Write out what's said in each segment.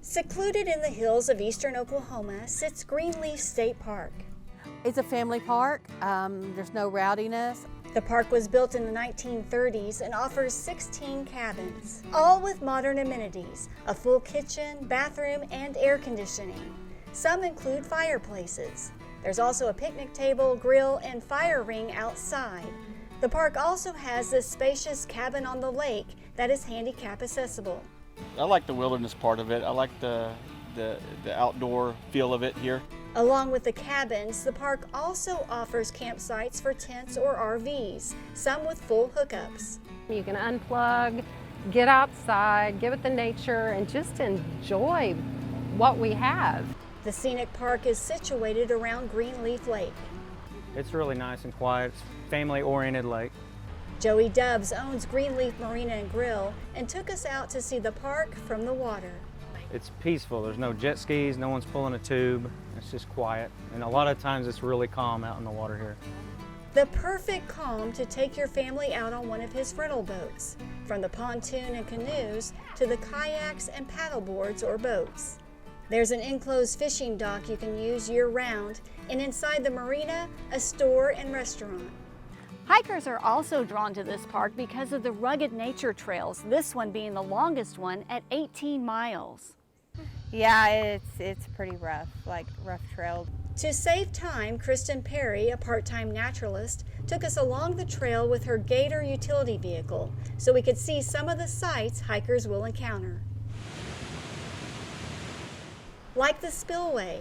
Secluded in the hills of eastern Oklahoma sits Greenleaf State Park. It's a family park. There's no rowdiness. The park was built in the 1930s and offers 16 cabins, all with modern amenities, a full kitchen, bathroom, and air conditioning. Some include fireplaces. There's also a picnic table, grill, and fire ring outside. The park also has this spacious cabin on the lake that is handicap accessible. I like the wilderness part of it. I like the outdoor feel of it here. Along with the cabins, the park also offers campsites for tents or RVs, some with full hookups. You can unplug, get outside, get with the nature, and just enjoy what we have. The scenic park is situated around Greenleaf Lake. It's really nice and quiet. It's a family-oriented lake. Joey Dubs owns Greenleaf Marina and Grill and took us out to see the park from the water. It's peaceful. There's no jet skis, no one's pulling a tube. It's just quiet. And a lot of times it's really calm out in the water here. The perfect calm to take your family out on one of his rental boats, from the pontoon and canoes to the kayaks and paddle boards or boats. There's an enclosed fishing dock you can use year-round, and inside the marina, a store and restaurant. Hikers are also drawn to this park because of the rugged nature trails, this one being the longest one at 18 miles. Yeah, it's pretty rough, like rough trail. To save time, Kristen Perry, a part-time naturalist, took us along the trail with her Gator utility vehicle so we could see some of the sights hikers will encounter. Like the spillway.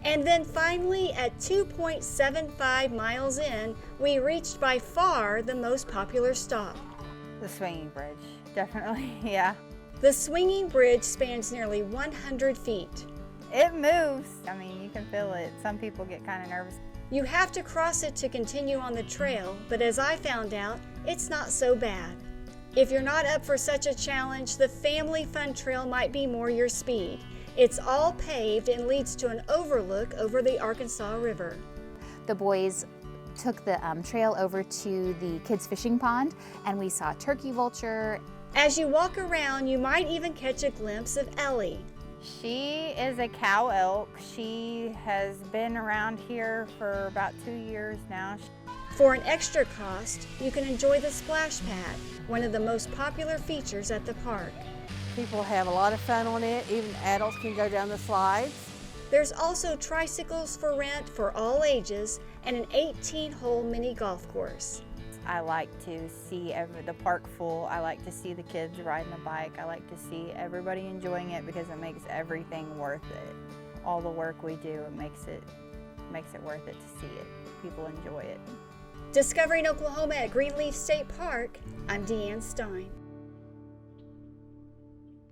And then finally, at 2.75 miles in, we reached by far the most popular stop. The swinging bridge, definitely, yeah. The swinging bridge spans nearly 100 feet. It moves. I mean, you can feel it. Some people get kind of nervous. You have to cross it to continue on the trail, but as I found out, it's not so bad. If you're not up for such a challenge, the Family Fun Trail might be more your speed. It's all paved and leads to an overlook over the Arkansas River. The boys took the trail over to the kids' fishing pond, and we saw turkey vulture. As you walk around, you might even catch a glimpse of Ellie. She is a cow elk. She has been around here for about 2 years now. For an extra cost, you can enjoy the splash pad, one of the most popular features at the park. People have a lot of fun on it. Even adults can go down the slides. There's also tricycles for rent for all ages and an 18-hole mini golf course. I like to see the park full. I like to see the kids riding a bike. I like to see everybody enjoying it because it makes everything worth it. All the work we do, it makes it worth it to see it. People enjoy it. Discovering Oklahoma at Greenleaf State Park, I'm Deanne Stein.